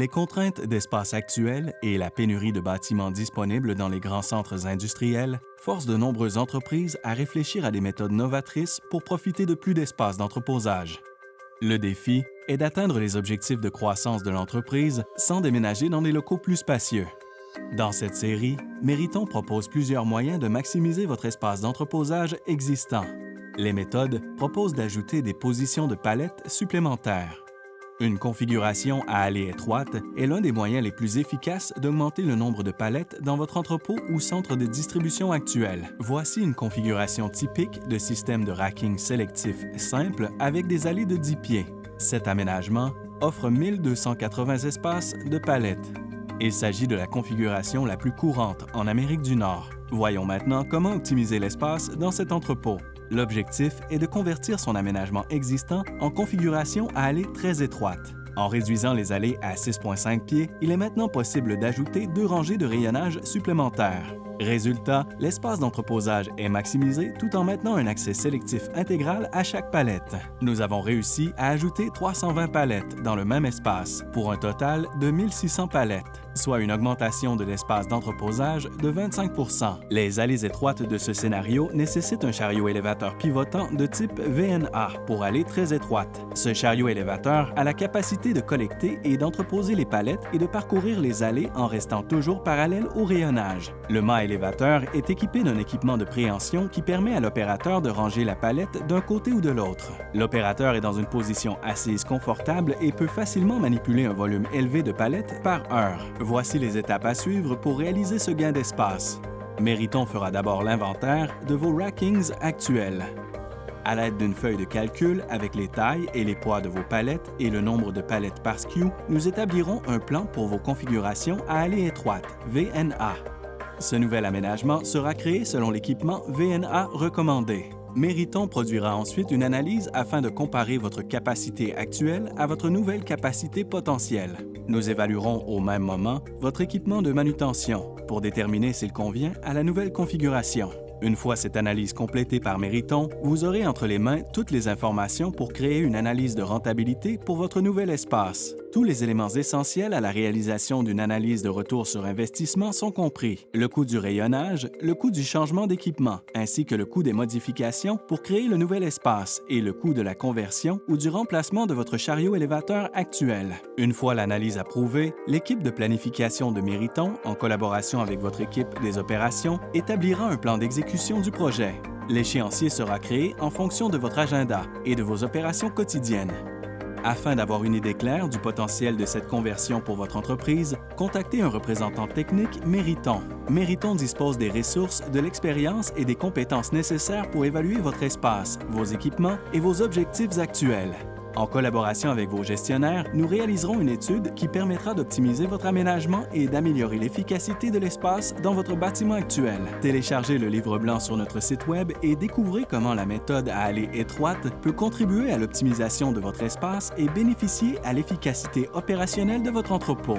Les contraintes d'espace actuelles et la pénurie de bâtiments disponibles dans les grands centres industriels forcent de nombreuses entreprises à réfléchir à des méthodes novatrices pour profiter de plus d'espace d'entreposage. Le défi est d'atteindre les objectifs de croissance de l'entreprise sans déménager dans des locaux plus spacieux. Dans cette série, Mériton propose plusieurs moyens de maximiser votre espace d'entreposage existant. Les méthodes proposent d'ajouter des positions de palettes supplémentaires. Une configuration à allée étroite est l'un des moyens les plus efficaces d'augmenter le nombre de palettes dans votre entrepôt ou centre de distribution actuel. Voici une configuration typique de système de racking sélectif simple avec des allées de 10 pieds. Cet aménagement offre 1280 espaces de palettes. Il s'agit de la configuration la plus courante en Amérique du Nord. Voyons maintenant comment optimiser l'espace dans cet entrepôt. L'objectif est de convertir son aménagement existant en configuration à allée très étroite. En réduisant les allées à 6,5 pieds, il est maintenant possible d'ajouter 2 rangées de rayonnage supplémentaires. Résultat, l'espace d'entreposage est maximisé tout en maintenant un accès sélectif intégral à chaque palette. Nous avons réussi à ajouter 320 palettes dans le même espace, pour un total de 1600 palettes, soit une augmentation de l'espace d'entreposage de 25 %. Les allées étroites de ce scénario nécessitent un chariot élévateur pivotant de type VNA pour allées très étroites. Ce chariot élévateur a la capacité de collecter et d'entreposer les palettes et de parcourir les allées en restant toujours parallèle au rayonnage. Le mât élévateur est équipé d'un équipement de préhension qui permet à l'opérateur de ranger la palette d'un côté ou de l'autre. L'opérateur est dans une position assise confortable et peut facilement manipuler un volume élevé de palettes par heure. Voici les étapes à suivre pour réaliser ce gain d'espace. Mériton fera d'abord l'inventaire de vos rackings actuels. À l'aide d'une feuille de calcul avec les tailles et les poids de vos palettes et le nombre de palettes par SKU, nous établirons un plan pour vos configurations à allée étroite, VNA. Ce nouvel aménagement sera créé selon l'équipement VNA recommandé. Mériton produira ensuite une analyse afin de comparer votre capacité actuelle à votre nouvelle capacité potentielle. Nous évaluerons au même moment votre équipement de manutention pour déterminer s'il convient à la nouvelle configuration. Une fois cette analyse complétée par Mériton, vous aurez entre les mains toutes les informations pour créer une analyse de rentabilité pour votre nouvel espace. Tous les éléments essentiels à la réalisation d'une analyse de retour sur investissement sont compris. Le coût du rayonnage, le coût du changement d'équipement, ainsi que le coût des modifications pour créer le nouvel espace et le coût de la conversion ou du remplacement de votre chariot élévateur actuel. Une fois l'analyse approuvée, l'équipe de planification de Mériton, en collaboration avec votre équipe des opérations, établira un plan d'exécution du projet. L'échéancier sera créé en fonction de votre agenda et de vos opérations quotidiennes. Afin d'avoir une idée claire du potentiel de cette conversion pour votre entreprise, contactez un représentant technique Mériton. Mériton dispose des ressources, de l'expérience et des compétences nécessaires pour évaluer votre espace, vos équipements et vos objectifs actuels. En collaboration avec vos gestionnaires, nous réaliserons une étude qui permettra d'optimiser votre aménagement et d'améliorer l'efficacité de l'espace dans votre bâtiment actuel. Téléchargez le livre blanc sur notre site Web et découvrez comment la méthode à allée étroite peut contribuer à l'optimisation de votre espace et bénéficier à l'efficacité opérationnelle de votre entrepôt.